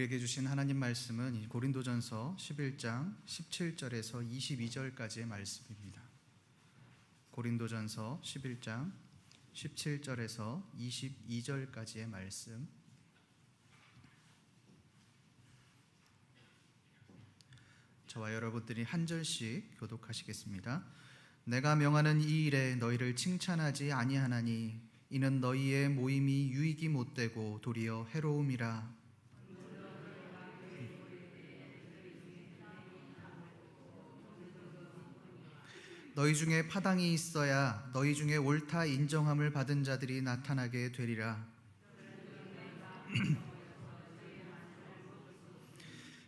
우리에게 주신 하나님 말씀은 고린도전서 11장 17절에서 22절까지의 말씀입니다. 고린도전서 11장 17절에서 22절까지의 말씀. 저와 여러분들이 한 절씩 교독하시겠습니다. 내가 명하는 이 일에 너희를 칭찬하지 아니하나니 이는 너희의 모임이 유익이 못되고 도리어 해로움이라. 너희 중에 파당이 있어야 너희 중에 옳다 인정함을 받은 자들이 나타나게 되리라.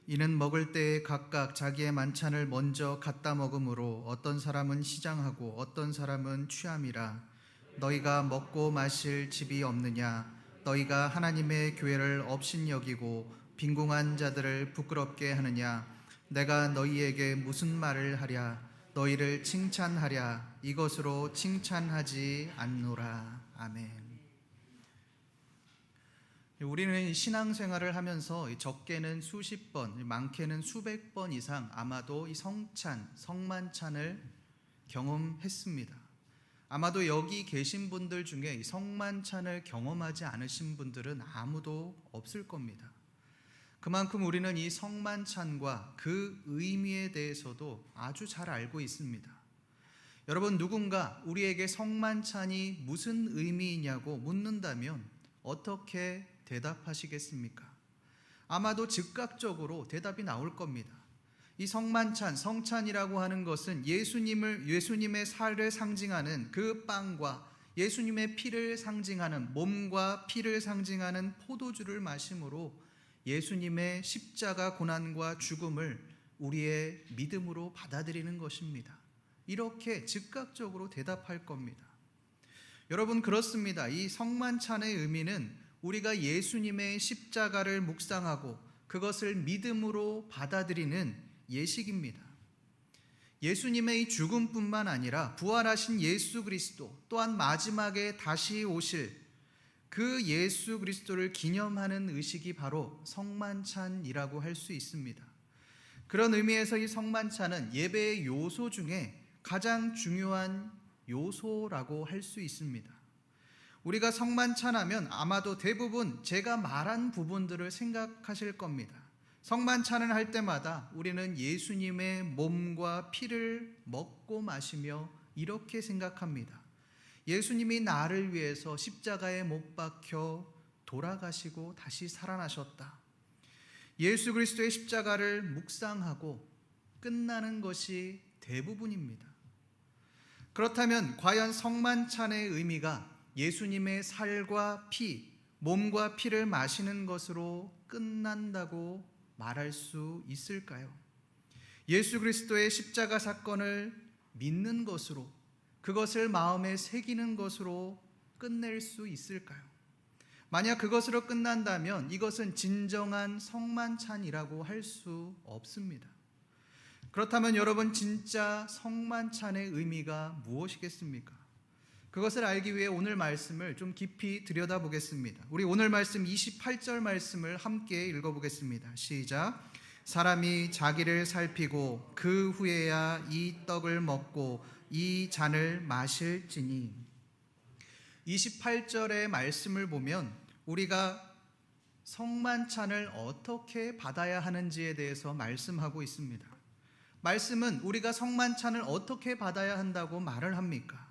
이는 먹을 때에 각각 자기의 만찬을 먼저 갖다 먹음으로 어떤 사람은 시장하고 어떤 사람은 취함이라. 너희가 먹고 마실 집이 없느냐? 너희가 하나님의 교회를 업신여기고 빈궁한 자들을 부끄럽게 하느냐? 내가 너희에게 무슨 말을 하랴? 너희를 칭찬하랴. 이것으로 칭찬하지 않노라. 아멘. 우리는 신앙생활을 하면서 적게는 수십 번, 많게는 수백 번 이상 아마도 이 성만찬을 경험했습니다. 아마도 여기 계신 분들 중에 이 성만찬을 경험하지 않으신 분들은 아무도 없을 겁니다. 그만큼 우리는 이 성만찬과 그 의미에 대해서도 아주 잘 알고 있습니다. 여러분, 누군가 우리에게 성만찬이 무슨 의미이냐고 묻는다면 어떻게 대답하시겠습니까? 아마도 즉각적으로 대답이 나올 겁니다. 이 성만찬, 성찬이라고 하는 것은 예수님의 살을 상징하는 그 빵과 예수님의 피를 상징하는 몸과 피를 상징하는 포도주를 마심으로 예수님의 십자가 고난과 죽음을 우리의 믿음으로 받아들이는 것입니다. 이렇게 즉각적으로 대답할 겁니다. 여러분, 그렇습니다. 이 성만찬의 의미는 우리가 예수님의 십자가를 묵상하고 그것을 믿음으로 받아들이는 예식입니다. 예수님의 이 죽음뿐만 아니라 부활하신 예수 그리스도, 또한 마지막에 다시 오실 그 예수 그리스도를 기념하는 의식이 바로 성만찬이라고 할 수 있습니다. 그런 의미에서 이 성만찬은 예배의 요소 중에 가장 중요한 요소라고 할 수 있습니다. 우리가 성만찬하면 아마도 대부분 제가 말한 부분들을 생각하실 겁니다. 성만찬을 할 때마다 우리는 예수님의 몸과 피를 먹고 마시며 이렇게 생각합니다. 예수님이 나를 위해서 십자가에 못 박혀 돌아가시고 다시 살아나셨다. 예수 그리스도의 십자가를 묵상하고 끝나는 것이 대부분입니다. 그렇다면 과연 성만찬의 의미가 예수님의 살과 피, 몸과 피를 마시는 것으로 끝난다고 말할 수 있을까요? 예수 그리스도의 십자가 사건을 믿는 것으로, 그것을 마음에 새기는 것으로 끝낼 수 있을까요? 만약 그것으로 끝난다면 이것은 진정한 성만찬이라고 할 수 없습니다. 그렇다면 여러분, 진짜 성만찬의 의미가 무엇이겠습니까? 그것을 알기 위해 오늘 말씀을 좀 깊이 들여다보겠습니다. 우리 오늘 말씀 28절 말씀을 함께 읽어보겠습니다. 시작. 사람이 자기를 살피고 그 후에야 이 떡을 먹고 이 잔을 마실지니. 28절의 말씀을 보면 우리가 성만찬을 어떻게 받아야 하는지에 대해서 말씀하고 있습니다. 말씀은 우리가 성만찬을 어떻게 받아야 한다고 말을 합니까?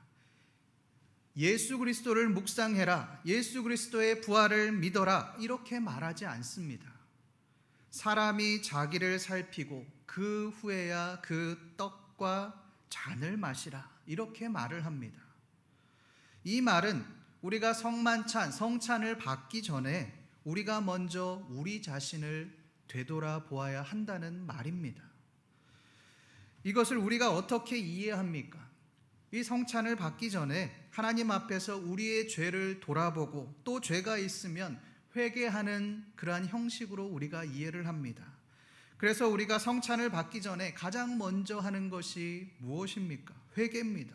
예수 그리스도를 묵상해라, 예수 그리스도의 부활을 믿어라, 이렇게 말하지 않습니다. 사람이 자기를 살피고 그 후에야 그 떡과 잔을 마시라, 이렇게 말을 합니다. 이 말은 우리가 성만찬, 성찬을 받기 전에 우리가 먼저 우리 자신을 되돌아보아야 한다는 말입니다. 이것을 우리가 어떻게 이해합니까? 이 성찬을 받기 전에 하나님 앞에서 우리의 죄를 돌아보고 또 죄가 있으면 회개하는 그러한 형식으로 우리가 이해를 합니다. 그래서 우리가 성찬을 받기 전에 가장 먼저 하는 것이 무엇입니까? 회개입니다.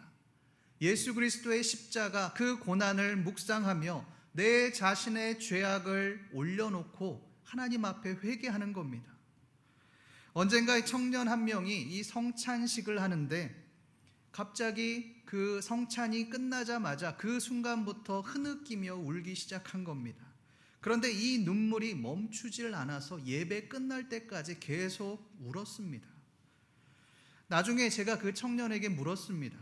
예수 그리스도의 십자가, 그 고난을 묵상하며 내 자신의 죄악을 올려놓고 하나님 앞에 회개하는 겁니다. 언젠가 청년 한 명이 이 성찬식을 하는데 갑자기 그 성찬이 끝나자마자 그 순간부터 흐느끼며 울기 시작한 겁니다. 그런데 이 눈물이 멈추질 않아서 예배 끝날 때까지 계속 울었습니다. 나중에 제가 그 청년에게 물었습니다.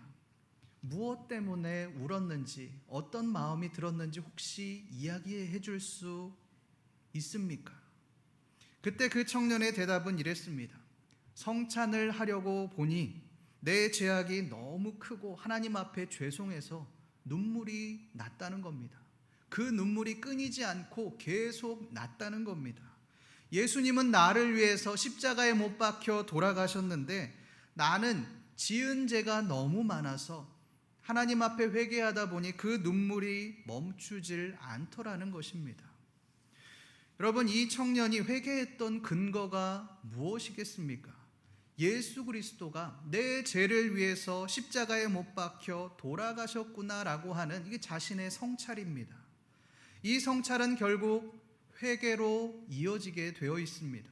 무엇 때문에 울었는지, 어떤 마음이 들었는지 혹시 이야기해 줄 수 있습니까? 그때 그 청년의 대답은 이랬습니다. 성찬을 하려고 보니 내 죄악이 너무 크고 하나님 앞에 죄송해서 눈물이 났다는 겁니다. 그 눈물이 끊이지 않고 계속 났다는 겁니다. 예수님은 나를 위해서 십자가에 못 박혀 돌아가셨는데 나는 지은 죄가 너무 많아서 하나님 앞에 회개하다 보니 그 눈물이 멈추질 않더라는 것입니다. 여러분, 이 청년이 회개했던 근거가 무엇이겠습니까? 예수 그리스도가 내 죄를 위해서 십자가에 못 박혀 돌아가셨구나라고 하는 이게 자신의 성찰입니다. 이 성찰은 결국 회개로 이어지게 되어 있습니다.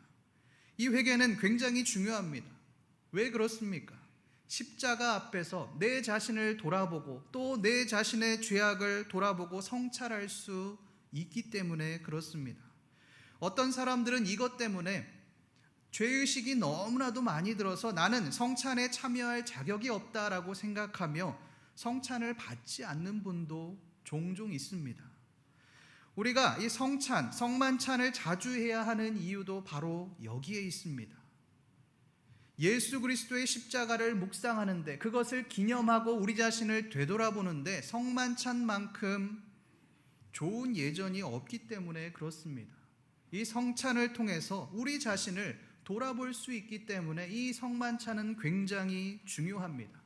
이 회개는 굉장히 중요합니다. 왜 그렇습니까? 십자가 앞에서 내 자신을 돌아보고 또 내 자신의 죄악을 돌아보고 성찰할 수 있기 때문에 그렇습니다. 어떤 사람들은 이것 때문에 죄의식이 너무나도 많이 들어서 나는 성찬에 참여할 자격이 없다라고 생각하며 성찬을 받지 않는 분도 종종 있습니다. 우리가 이 성찬, 성만찬을 자주 해야 하는 이유도 바로 여기에 있습니다. 예수 그리스도의 십자가를 묵상하는데, 그것을 기념하고 우리 자신을 되돌아보는데 성만찬만큼 좋은 예전이 없기 때문에 그렇습니다. 이 성찬을 통해서 우리 자신을 돌아볼 수 있기 때문에 이 성만찬은 굉장히 중요합니다.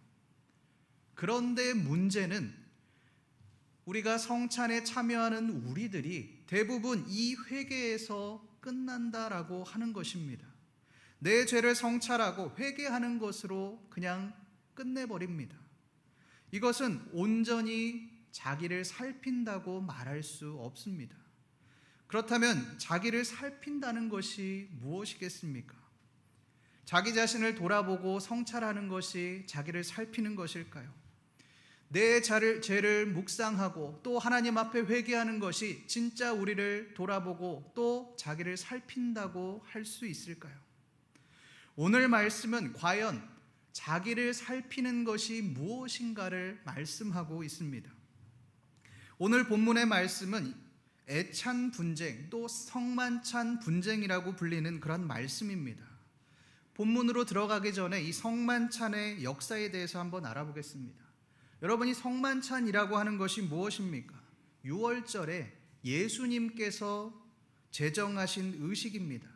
그런데 문제는 우리가 성찬에 참여하는 우리들이 대부분 이 회개에서 끝난다라고 하는 것입니다. 내 죄를 성찰하고 회개하는 것으로 그냥 끝내버립니다. 이것은 온전히 자기를 살핀다고 말할 수 없습니다. 그렇다면 자기를 살핀다는 것이 무엇이겠습니까? 자기 자신을 돌아보고 성찰하는 것이 자기를 살피는 것일까요? 내 죄를 묵상하고 또 하나님 앞에 회개하는 것이 진짜 우리를 돌아보고 또 자기를 살핀다고 할 수 있을까요? 오늘 말씀은 과연 자기를 살피는 것이 무엇인가를 말씀하고 있습니다. 오늘 본문의 말씀은 애찬 분쟁, 또 성만찬 분쟁이라고 불리는 그런 말씀입니다. 본문으로 들어가기 전에 이 성만찬의 역사에 대해서 한번 알아보겠습니다. 여러분, 이 성만찬이라고 하는 것이 무엇입니까? 6월절에 예수님께서 제정하신 의식입니다.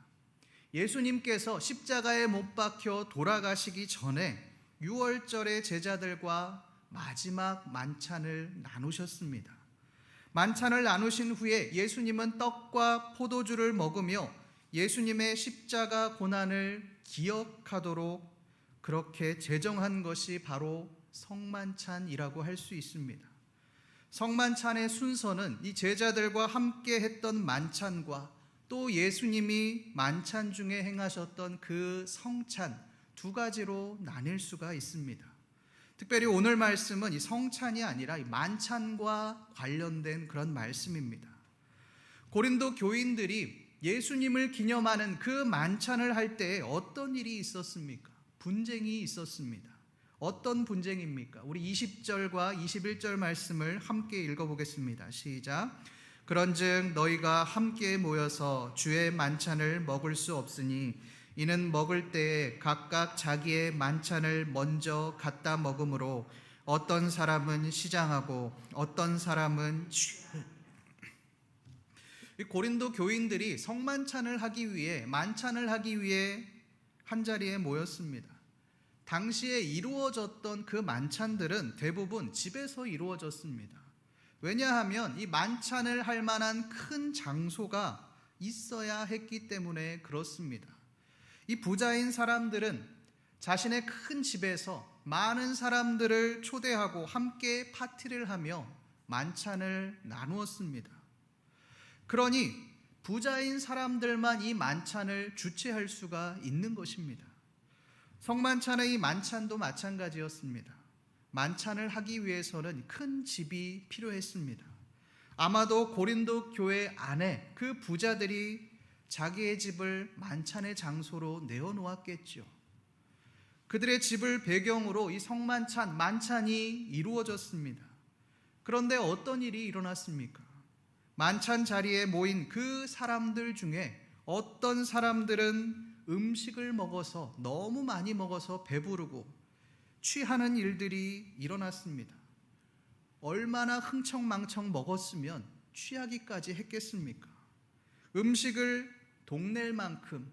예수님께서 십자가에 못 박혀 돌아가시기 전에 6월절에 제자들과 마지막 만찬을 나누셨습니다. 만찬을 나누신 후에 예수님은 떡과 포도주를 먹으며 예수님의 십자가 고난을 기억하도록 그렇게 제정한 것이 바로 성만찬이라고 할 수 있습니다. 성만찬의 순서는 이 제자들과 함께 했던 만찬과 또 예수님이 만찬 중에 행하셨던 그 성찬 두 가지로 나뉠 수가 있습니다. 특별히 오늘 말씀은 이 성찬이 아니라 이 만찬과 관련된 그런 말씀입니다. 고린도 교인들이 예수님을 기념하는 그 만찬을 할 때 어떤 일이 있었습니까? 분쟁이 있었습니다. 어떤 분쟁입니까? 우리 20절과 21절 말씀을 함께 읽어보겠습니다. 시작. 그런즉 너희가 함께 모여서 주의 만찬을 먹을 수 없으니 이는 먹을 때에 각각 자기의 만찬을 먼저 갖다 먹으므로 어떤 사람은 시장하고 어떤 사람은 고린도 교인들이 성만찬을 하기 위해 만찬을 하기 위해 한자리에 모였습니다. 당시에 이루어졌던 그 만찬들은 대부분 집에서 이루어졌습니다. 왜냐하면 이 만찬을 할 만한 큰 장소가 있어야 했기 때문에 그렇습니다. 이 부자인 사람들은 자신의 큰 집에서 많은 사람들을 초대하고 함께 파티를 하며 만찬을 나누었습니다. 그러니 부자인 사람들만 이 만찬을 주최할 수가 있는 것입니다. 성만찬의 이 만찬도 마찬가지였습니다. 만찬을 하기 위해서는 큰 집이 필요했습니다. 아마도 고린도 교회 안에 그 부자들이 자기의 집을 만찬의 장소로 내어놓았겠죠. 그들의 집을 배경으로 이 성만찬, 만찬이 이루어졌습니다. 그런데 어떤 일이 일어났습니까? 만찬 자리에 모인 그 사람들 중에 어떤 사람들은 음식을 먹어서 너무 많이 먹어서 배부르고 취하는 일들이 일어났습니다. 얼마나 흥청망청 먹었으면 취하기까지 했겠습니까? 음식을 동낼 만큼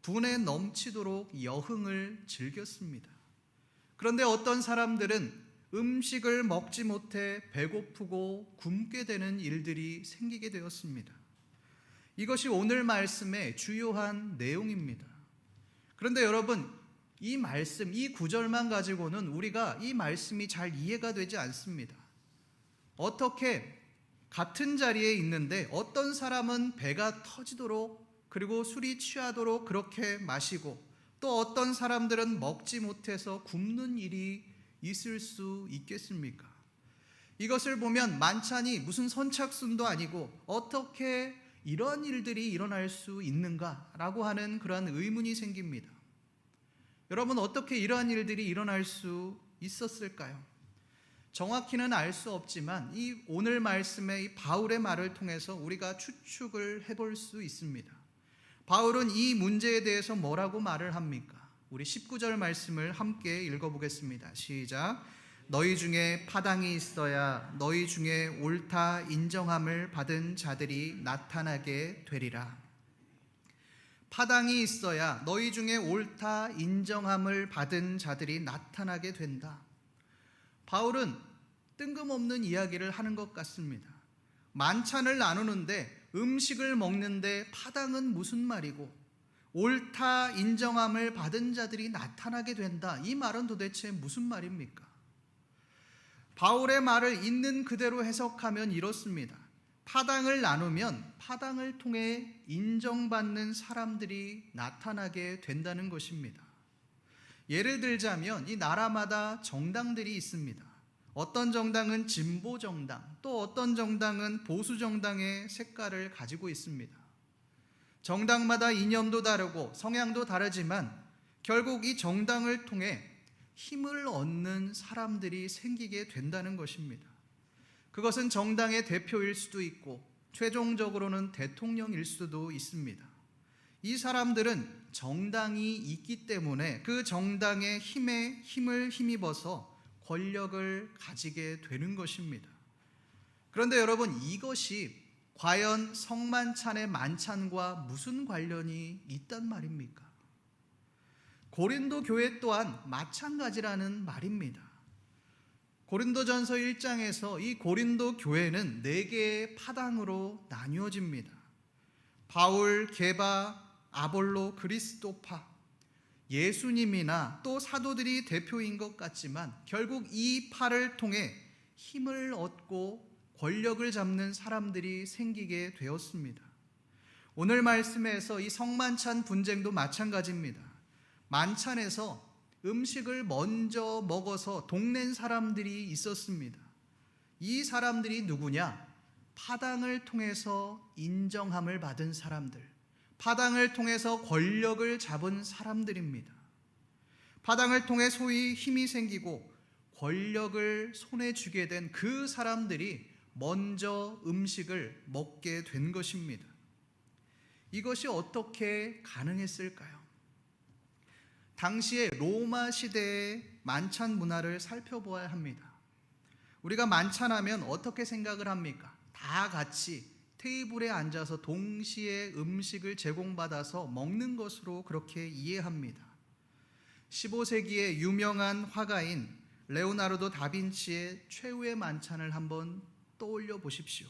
분에 넘치도록 여흥을 즐겼습니다. 그런데 어떤 사람들은 음식을 먹지 못해 배고프고 굶게 되는 일들이 생기게 되었습니다. 이것이 오늘 말씀의 주요한 내용입니다. 그런데 여러분, 이 말씀, 이 구절만 가지고는 우리가 이 말씀이 잘 이해가 되지 않습니다. 어떻게 같은 자리에 있는데 어떤 사람은 배가 터지도록 그리고 술이 취하도록 그렇게 마시고 또 어떤 사람들은 먹지 못해서 굶는 일이 있을 수 있겠습니까? 이것을 보면 만찬이 무슨 선착순도 아니고 어떻게 이런 일들이 일어날 수 있는가라고 하는 그러한 의문이 생깁니다. 여러분, 어떻게 이러한 일들이 일어날 수 있었을까요? 정확히는 알 수 없지만 이 오늘 말씀의 이 바울의 말을 통해서 우리가 추측을 해볼 수 있습니다. 바울은 이 문제에 대해서 뭐라고 말을 합니까? 우리 19절 말씀을 함께 읽어보겠습니다. 시작. 너희 중에 파당이 있어야 너희 중에 옳다 인정함을 받은 자들이 나타나게 되리라. 파당이 있어야 너희 중에 옳다 인정함을 받은 자들이 나타나게 된다. 바울은 뜬금없는 이야기를 하는 것 같습니다. 만찬을 나누는데 음식을 먹는데 파당은 무슨 말이고 옳다 인정함을 받은 자들이 나타나게 된다. 이 말은 도대체 무슨 말입니까? 바울의 말을 있는 그대로 해석하면 이렇습니다. 파당을 나누면 파당을 통해 인정받는 사람들이 나타나게 된다는 것입니다. 예를 들자면 이 나라마다 정당들이 있습니다. 어떤 정당은 진보 정당, 또 어떤 정당은 보수 정당의 색깔을 가지고 있습니다. 정당마다 이념도 다르고 성향도 다르지만 결국 이 정당을 통해 힘을 얻는 사람들이 생기게 된다는 것입니다. 그것은 정당의 대표일 수도 있고 최종적으로는 대통령일 수도 있습니다. 이 사람들은 정당이 있기 때문에 그 정당의 힘을 힘입어서 권력을 가지게 되는 것입니다. 그런데 여러분, 이것이 과연 성만찬의 만찬과 무슨 관련이 있단 말입니까? 고린도 교회 또한 마찬가지라는 말입니다. 고린도전서 1장에서 이 고린도 교회는 4개의 파당으로 나뉘어집니다. 바울, 게바, 아볼로, 그리스도파, 예수님이나 또 사도들이 대표인 것 같지만 결국 이 파를 통해 힘을 얻고 권력을 잡는 사람들이 생기게 되었습니다. 오늘 말씀에서 이 성만찬 분쟁도 마찬가지입니다. 만찬에서 음식을 먼저 먹어서 동낸 사람들이 있었습니다. 이 사람들이 누구냐? 파당을 통해서 인정함을 받은 사람들, 파당을 통해서 권력을 잡은 사람들입니다. 파당을 통해 소위 힘이 생기고 권력을 손에 쥐게 된 그 사람들이 먼저 음식을 먹게 된 것입니다. 이것이 어떻게 가능했을까요? 당시의 로마 시대의 만찬 문화를 살펴보아야 합니다. 우리가 만찬하면 어떻게 생각을 합니까? 다 같이 테이블에 앉아서 동시에 음식을 제공받아서 먹는 것으로 그렇게 이해합니다. 15세기의 유명한 화가인 레오나르도 다빈치의 최후의 만찬을 한번 떠올려 보십시오.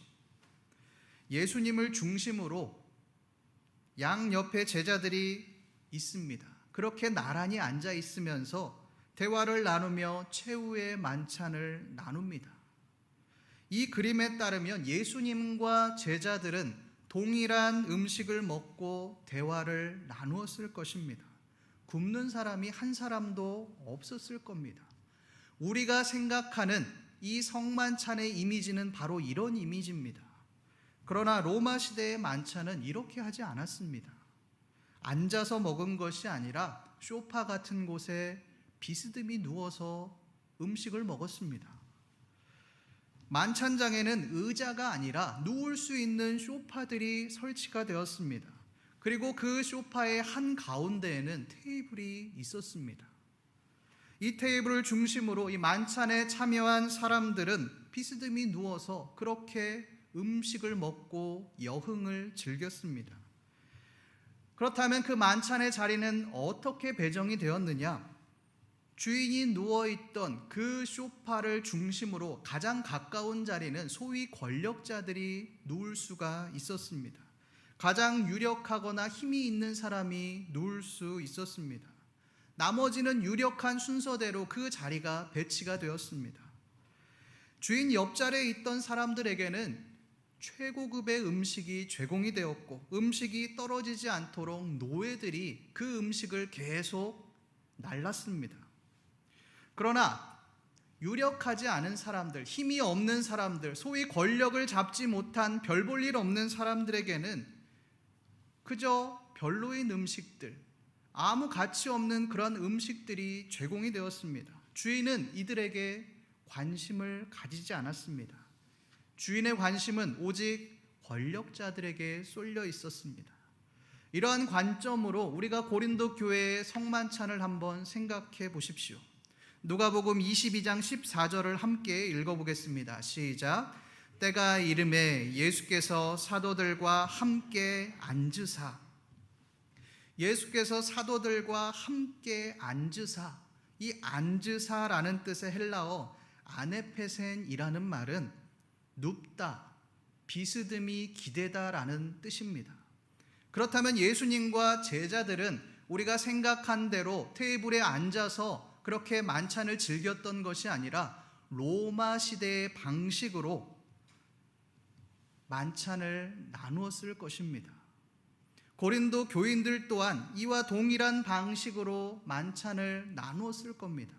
예수님을 중심으로 양옆에 제자들이 있습니다. 그렇게 나란히 앉아 있으면서 대화를 나누며 최후의 만찬을 나눕니다. 이 그림에 따르면 예수님과 제자들은 동일한 음식을 먹고 대화를 나누었을 것입니다. 굶는 사람이 한 사람도 없었을 겁니다. 우리가 생각하는 이 성만찬의 이미지는 바로 이런 이미지입니다. 그러나 로마 시대의 만찬은 이렇게 하지 않았습니다. 앉아서 먹은 것이 아니라 소파 같은 곳에 비스듬히 누워서 음식을 먹었습니다. 만찬장에는 의자가 아니라 누울 수 있는 소파들이 설치가 되었습니다. 그리고 그 소파의 한가운데에는 테이블이 있었습니다. 이 테이블을 중심으로 이 만찬에 참여한 사람들은 비스듬히 누워서 그렇게 음식을 먹고 여흥을 즐겼습니다. 그렇다면 그 만찬의 자리는 어떻게 배정이 되었느냐? 주인이 누워있던 그 소파를 중심으로 가장 가까운 자리는 소위 권력자들이 누울 수가 있었습니다. 가장 유력하거나 힘이 있는 사람이 누울 수 있었습니다. 나머지는 유력한 순서대로 그 자리가 배치가 되었습니다. 주인 옆자리에 있던 사람들에게는 최고급의 음식이 제공이 되었고 음식이 떨어지지 않도록 노예들이 그 음식을 계속 날랐습니다. 그러나 유력하지 않은 사람들, 힘이 없는 사람들, 소위 권력을 잡지 못한 별 볼 일 없는 사람들에게는 그저 별로인 음식들, 아무 가치 없는 그런 음식들이 제공이 되었습니다. 주인은 이들에게 관심을 가지지 않았습니다. 주인의 관심은 오직 권력자들에게 쏠려 있었습니다. 이러한 관점으로 우리가 고린도 교회의 성만찬을 한번 생각해 보십시오. 누가복음 22장 14절을 함께 읽어보겠습니다. 시작. 때가 이름에 예수께서 사도들과 함께 앉으사. 예수께서 사도들과 함께 앉으사. 이 앉으사라는 뜻의 헬라어 아네페센이라는 말은 눕다, 비스듬히 기대다라는 뜻입니다. 그렇다면 예수님과 제자들은 우리가 생각한 대로 테이블에 앉아서 그렇게 만찬을 즐겼던 것이 아니라 로마 시대의 방식으로 만찬을 나누었을 것입니다. 고린도 교인들 또한 이와 동일한 방식으로 만찬을 나누었을 겁니다.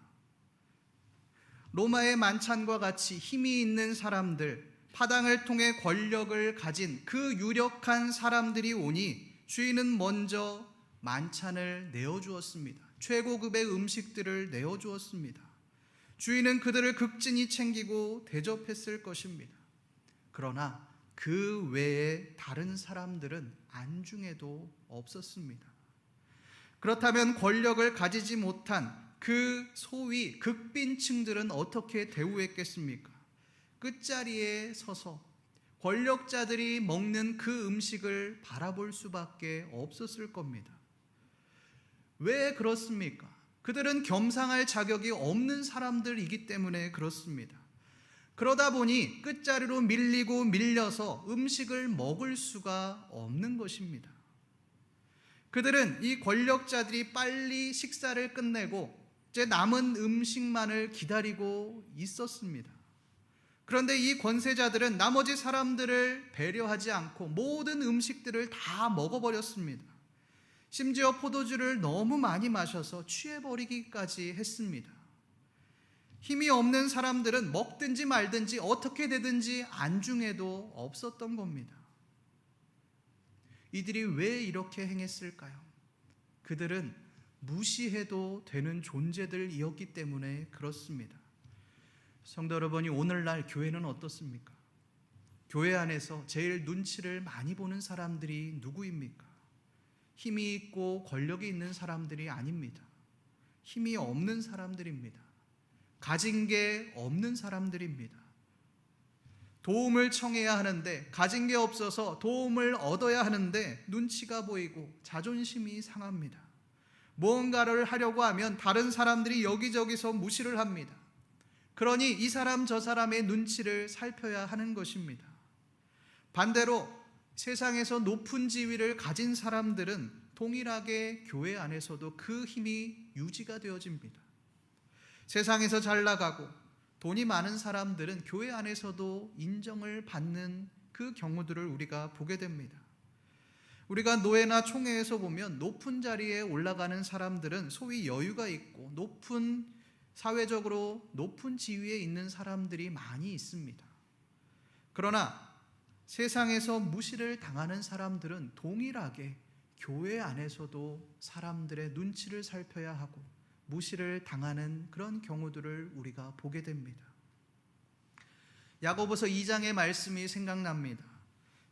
로마의 만찬과 같이 힘이 있는 사람들, 파당을 통해 권력을 가진 그 유력한 사람들이 오니 주인은 먼저 만찬을 내어주었습니다. 최고급의 음식들을 내어주었습니다. 주인은 그들을 극진히 챙기고 대접했을 것입니다. 그러나 그 외에 다른 사람들은 안중에도 없었습니다. 그렇다면 권력을 가지지 못한 그 소위 극빈층들은 어떻게 대우했겠습니까? 끝자리에 서서 권력자들이 먹는 그 음식을 바라볼 수밖에 없었을 겁니다. 왜 그렇습니까? 그들은 겸상할 자격이 없는 사람들이기 때문에 그렇습니다. 그러다 보니 끝자리로 밀리고 밀려서 음식을 먹을 수가 없는 것입니다. 그들은 이 권력자들이 빨리 식사를 끝내고 이제 남은 음식만을 기다리고 있었습니다. 그런데 이 권세자들은 나머지 사람들을 배려하지 않고 모든 음식들을 다 먹어버렸습니다. 심지어 포도주를 너무 많이 마셔서 취해버리기까지 했습니다. 힘이 없는 사람들은 먹든지 말든지 어떻게 되든지 안중에도 없었던 겁니다. 이들이 왜 이렇게 행했을까요? 그들은 무시해도 되는 존재들이었기 때문에 그렇습니다. 성도 여러분이 오늘날 교회는 어떻습니까? 교회 안에서 제일 눈치를 많이 보는 사람들이 누구입니까? 힘이 있고 권력이 있는 사람들이 아닙니다. 힘이 없는 사람들입니다. 가진 게 없는 사람들입니다. 도움을 청해야 하는데 가진 게 없어서 도움을 얻어야 하는데 눈치가 보이고 자존심이 상합니다. 무언가를 하려고 하면 다른 사람들이 여기저기서 무시를 합니다. 그러니 이 사람 저 사람의 눈치를 살펴야 하는 것입니다. 반대로 세상에서 높은 지위를 가진 사람들은 동일하게 교회 안에서도 그 힘이 유지가 되어집니다. 세상에서 잘 나가고 돈이 많은 사람들은 교회 안에서도 인정을 받는 그 경우들을 우리가 보게 됩니다. 우리가 노예나 총회에서 보면 높은 자리에 올라가는 사람들은 소위 여유가 있고 사회적으로 높은 지위에 있는 사람들이 많이 있습니다. 그러나 세상에서 무시를 당하는 사람들은 동일하게 교회 안에서도 사람들의 눈치를 살펴야 하고 무시를 당하는 그런 경우들을 우리가 보게 됩니다. 야고보서 2장의 말씀이 생각납니다.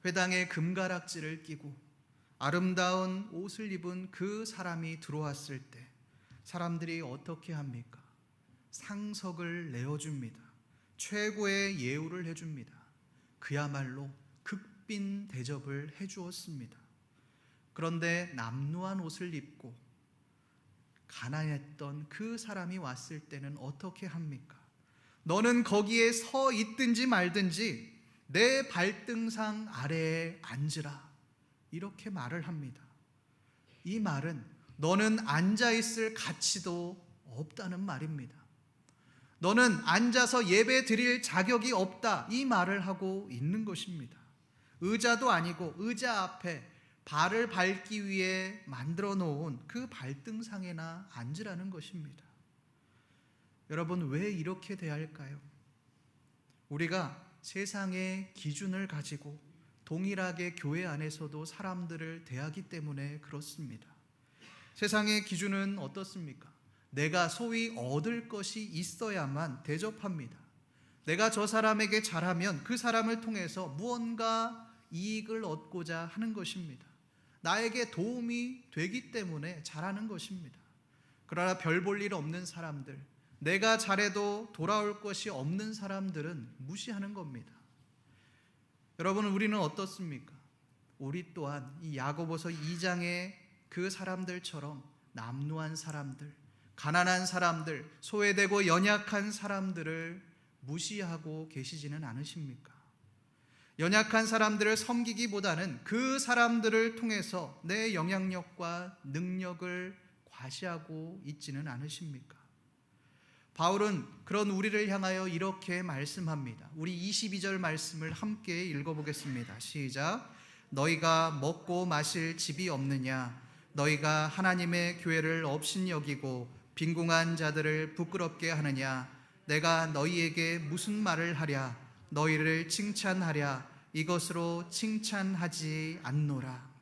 회당에 금가락지를 끼고 아름다운 옷을 입은 그 사람이 들어왔을 때 사람들이 어떻게 합니까? 상석을 내어줍니다. 최고의 예우를 해줍니다. 그야말로 극빈 대접을 해주었습니다. 그런데 남루한 옷을 입고 가난했던 그 사람이 왔을 때는 어떻게 합니까? 너는 거기에 서 있든지 말든지 내 발등상 아래에 앉으라, 이렇게 말을 합니다. 이 말은 너는 앉아있을 가치도 없다는 말입니다. 너는 앉아서 예배 드릴 자격이 없다, 이 말을 하고 있는 것입니다. 의자도 아니고 의자 앞에 발을 밟기 위해 만들어 놓은 그 발등상에나 앉으라는 것입니다. 여러분, 왜 이렇게 대할까요? 우리가 세상의 기준을 가지고 동일하게 교회 안에서도 사람들을 대하기 때문에 그렇습니다. 세상의 기준은 어떻습니까? 내가 소위 얻을 것이 있어야만 대접합니다. 내가 저 사람에게 잘하면 그 사람을 통해서 무언가 이익을 얻고자 하는 것입니다. 나에게 도움이 되기 때문에 잘하는 것입니다. 그러나 별 볼 일 없는 사람들, 내가 잘해도 돌아올 것이 없는 사람들은 무시하는 겁니다. 여러분, 우리는 어떻습니까? 우리 또한 이 야고보서 2장의 그 사람들처럼 남루한 사람들, 가난한 사람들, 소외되고 연약한 사람들을 무시하고 계시지는 않으십니까? 연약한 사람들을 섬기기보다는 그 사람들을 통해서 내 영향력과 능력을 과시하고 있지는 않으십니까? 바울은 그런 우리를 향하여 이렇게 말씀합니다. 우리 22절 말씀을 함께 읽어보겠습니다. 시작. 너희가 먹고 마실 집이 없느냐? 너희가 하나님의 교회를 업신여기고 빈궁한 자들을 부끄럽게 하느냐? 내가 너희에게 무슨 말을 하랴? 너희를 칭찬하랴? 이것으로 칭찬하지 않노라.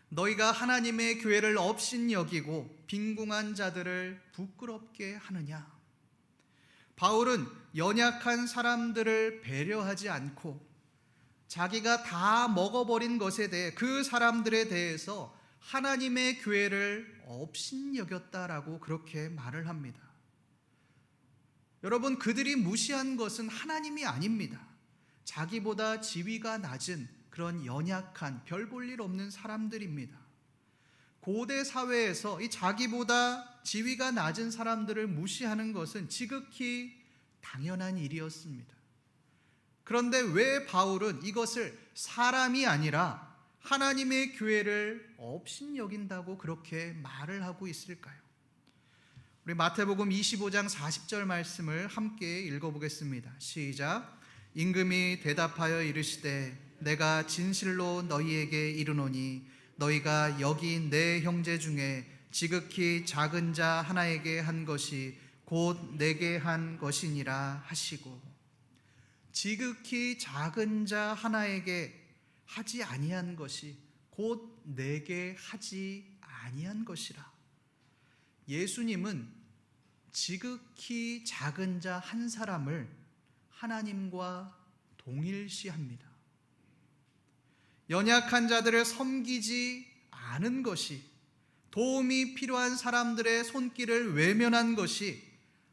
너희가 하나님의 교회를 업신여기고 빈궁한 자들을 부끄럽게 하느냐? 바울은 연약한 사람들을 배려하지 않고 자기가 다 먹어버린 것에 대해 그 사람들에 대해서 하나님의 교회를 업신여겼다라고 그렇게 말을 합니다. 여러분, 그들이 무시한 것은 하나님이 아닙니다. 자기보다 지위가 낮은 그런 연약한 별 볼 일 없는 사람들입니다. 고대 사회에서 이 자기보다 지위가 낮은 사람들을 무시하는 것은 지극히 당연한 일이었습니다. 그런데 왜 바울은 이것을 사람이 아니라 하나님의 교회를 업신여긴다고 그렇게 말을 하고 있을까요? 우리 마태복음 25장 40절 말씀을 함께 읽어보겠습니다. 시작. 임금이 대답하여 이르시되 내가 진실로 너희에게 이르노니 너희가 여기 내 형제 중에 지극히 작은 자 하나에게 한 것이 곧 내게 한 것이니라 하시고, 지극히 작은 자 하나에게 하지 아니한 것이 곧 내게 하지 아니한 것이라. 예수님은 지극히 작은 자 한 사람을 하나님과 동일시합니다. 연약한 자들을 섬기지 않은 것이, 도움이 필요한 사람들의 손길을 외면한 것이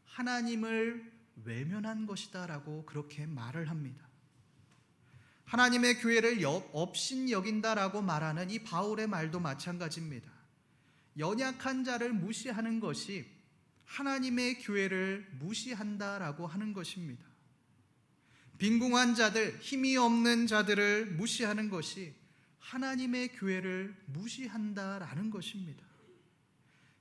하나님을 외면한 것이다라고 그렇게 말을 합니다. 하나님의 교회를 업신여긴다라고 말하는 이 바울의 말도 마찬가지입니다. 연약한 자를 무시하는 것이 하나님의 교회를 무시한다라고 하는 것입니다. 빈궁한 자들, 힘이 없는 자들을 무시하는 것이 하나님의 교회를 무시한다라는 것입니다.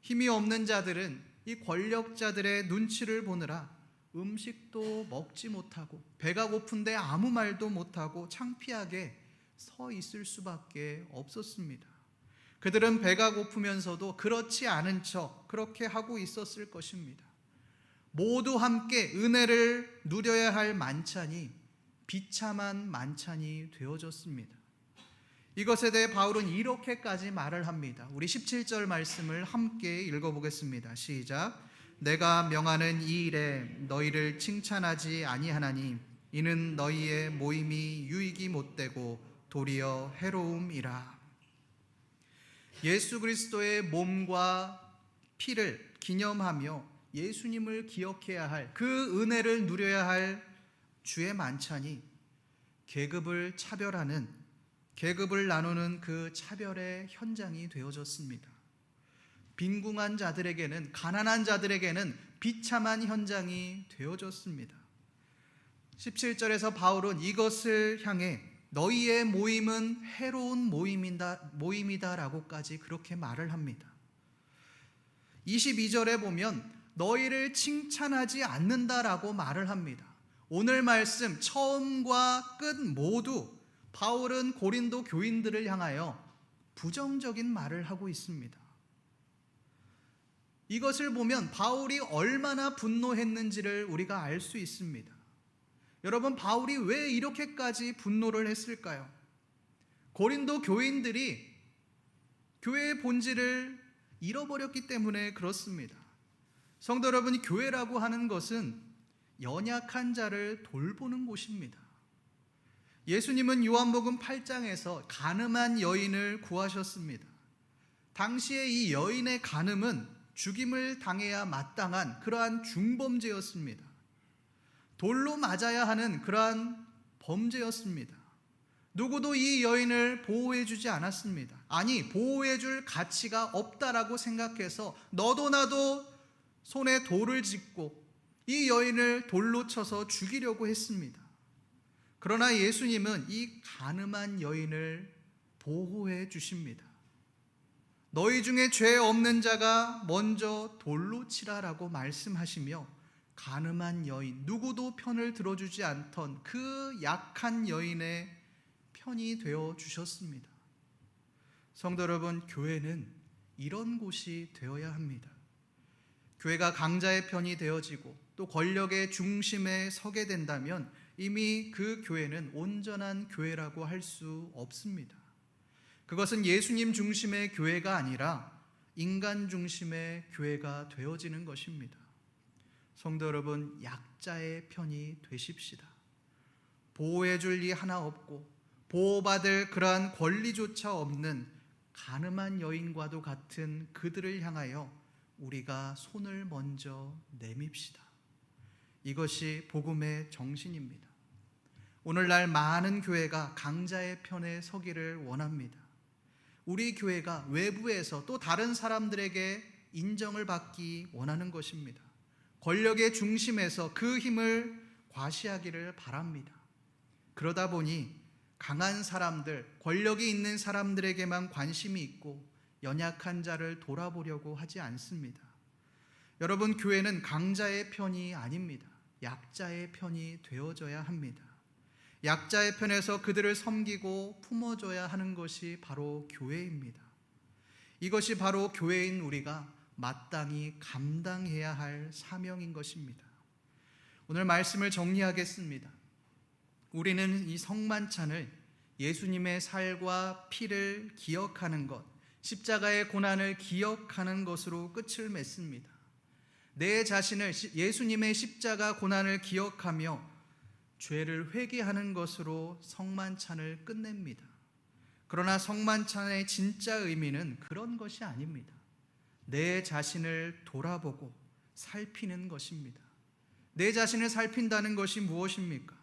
힘이 없는 자들은 이 권력자들의 눈치를 보느라 음식도 먹지 못하고 배가 고픈데 아무 말도 못하고 창피하게 서 있을 수밖에 없었습니다. 그들은 배가 고프면서도 그렇지 않은 척 그렇게 하고 있었을 것입니다. 모두 함께 은혜를 누려야 할 만찬이 비참한 만찬이 되어졌습니다. 이것에 대해 바울은 이렇게까지 말을 합니다. 우리 17절 말씀을 함께 읽어보겠습니다. 시작. 내가 명하는 이 일에 너희를 칭찬하지 아니하나니 이는 너희의 모임이 유익이 못되고 도리어 해로움이라. 예수 그리스도의 몸과 피를 기념하며 예수님을 기억해야 할, 그 은혜를 누려야 할 주의 만찬이 계급을 차별하는, 계급을 나누는 그 차별의 현장이 되어졌습니다. 빈궁한 자들에게는, 가난한 자들에게는 비참한 현장이 되어졌습니다. 17절에서 바울은 이것을 향해 너희의 모임은 해로운 모임이다라고까지 그렇게 말을 합니다. 22절에 보면 너희를 칭찬하지 않는다라고 말을 합니다. 오늘 말씀 처음과 끝 모두 바울은 고린도 교인들을 향하여 부정적인 말을 하고 있습니다. 이것을 보면 바울이 얼마나 분노했는지를 우리가 알 수 있습니다. 여러분, 바울이 왜 이렇게까지 분노를 했을까요? 고린도 교인들이 교회의 본질을 잃어버렸기 때문에 그렇습니다. 성도 여러분, 교회라고 하는 것은 연약한 자를 돌보는 곳입니다. 예수님은 요한복음 8장에서 간음한 여인을 구하셨습니다. 당시에 이 여인의 간음은 죽임을 당해야 마땅한 그러한 중범죄였습니다. 돌로 맞아야 하는 그러한 범죄였습니다. 누구도 이 여인을 보호해주지 않았습니다. 아니, 보호해줄 가치가 없다라고 생각해서 너도 나도 손에 돌을 짚고 이 여인을 돌로 쳐서 죽이려고 했습니다. 그러나 예수님은 이 간음한 여인을 보호해 주십니다. 너희 중에 죄 없는 자가 먼저 돌로 치라라고 말씀하시며 간음한 여인, 누구도 편을 들어주지 않던 그 약한 여인의 편이 되어 주셨습니다. 성도 여러분, 교회는 이런 곳이 되어야 합니다. 교회가 강자의 편이 되어지고 또 권력의 중심에 서게 된다면 이미 그 교회는 온전한 교회라고 할 수 없습니다. 그것은 예수님 중심의 교회가 아니라 인간 중심의 교회가 되어지는 것입니다. 성도 여러분, 약자의 편이 되십시다. 보호해줄 리 하나 없고 보호받을 그러한 권리조차 없는 간음한 여인과도 같은 그들을 향하여 우리가 손을 먼저 내밉시다. 이것이 복음의 정신입니다. 오늘날 많은 교회가 강자의 편에 서기를 원합니다. 우리 교회가 외부에서 또 다른 사람들에게 인정을 받기 원하는 것입니다. 권력의 중심에서 그 힘을 과시하기를 바랍니다. 그러다 보니 강한 사람들, 권력이 있는 사람들에게만 관심이 있고 연약한 자를 돌아보려고 하지 않습니다. 여러분, 교회는 강자의 편이 아닙니다. 약자의 편이 되어져야 합니다. 약자의 편에서 그들을 섬기고 품어줘야 하는 것이 바로 교회입니다. 이것이 바로 교회인 우리가 마땅히 감당해야 할 사명인 것입니다. 오늘 말씀을 정리하겠습니다. 우리는 이 성만찬을 예수님의 살과 피를 기억하는 것, 십자가의 고난을 기억하는 것으로 끝을 맺습니다. 내 자신을 예수님의 십자가 고난을 기억하며 죄를 회개하는 것으로 성만찬을 끝냅니다. 그러나 성만찬의 진짜 의미는 그런 것이 아닙니다. 내 자신을 돌아보고 살피는 것입니다. 내 자신을 살핀다는 것이 무엇입니까?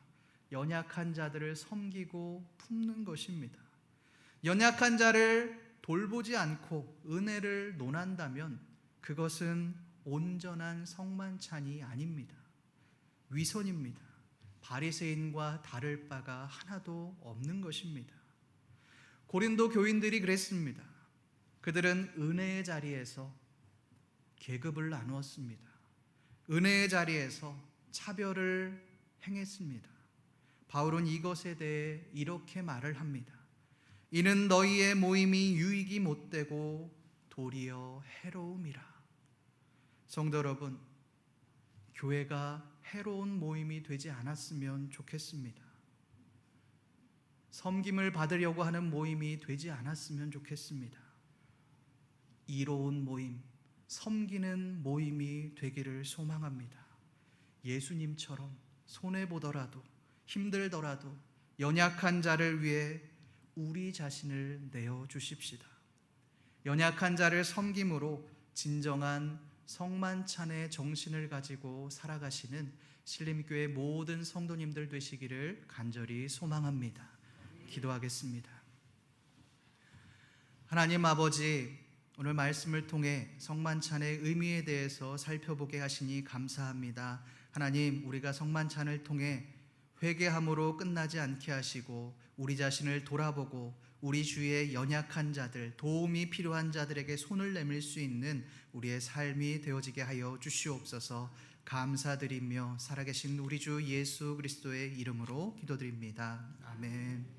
연약한 자들을 섬기고 품는 것입니다. 연약한 자를 돌보지 않고 은혜를 논한다면 그것은 온전한 성만찬이 아닙니다. 위선입니다. 바리새인과 다를 바가 하나도 없는 것입니다. 고린도 교인들이 그랬습니다. 그들은 은혜의 자리에서 계급을 나누었습니다. 은혜의 자리에서 차별을 행했습니다. 바울은 이것에 대해 이렇게 말을 합니다. 이는 너희의 모임이 유익이 못되고 도리어 해로움이라. 성도 여러분, 교회가 해로운 모임이 되지 않았으면 좋겠습니다. 섬김을 받으려고 하는 모임이 되지 않았으면 좋겠습니다. 이로운 모임, 섬기는 모임이 되기를 소망합니다. 예수님처럼 손해보더라도 힘들더라도 연약한 자를 위해 우리 자신을 내어주십시다. 연약한 자를 섬김으로 진정한 성만찬의 정신을 가지고 살아가시는 신림교회 모든 성도님들 되시기를 간절히 소망합니다. 기도하겠습니다. 하나님 아버지, 오늘 말씀을 통해 성만찬의 의미에 대해서 살펴보게 하시니 감사합니다. 하나님, 우리가 성만찬을 통해 회개함으로 끝나지 않게 하시고 우리 자신을 돌아보고 우리 주위의 연약한 자들, 도움이 필요한 자들에게 손을 내밀 수 있는 우리의 삶이 되어지게 하여 주시옵소서. 감사드리며 살아계신 우리 주 예수 그리스도의 이름으로 기도드립니다. 아멘.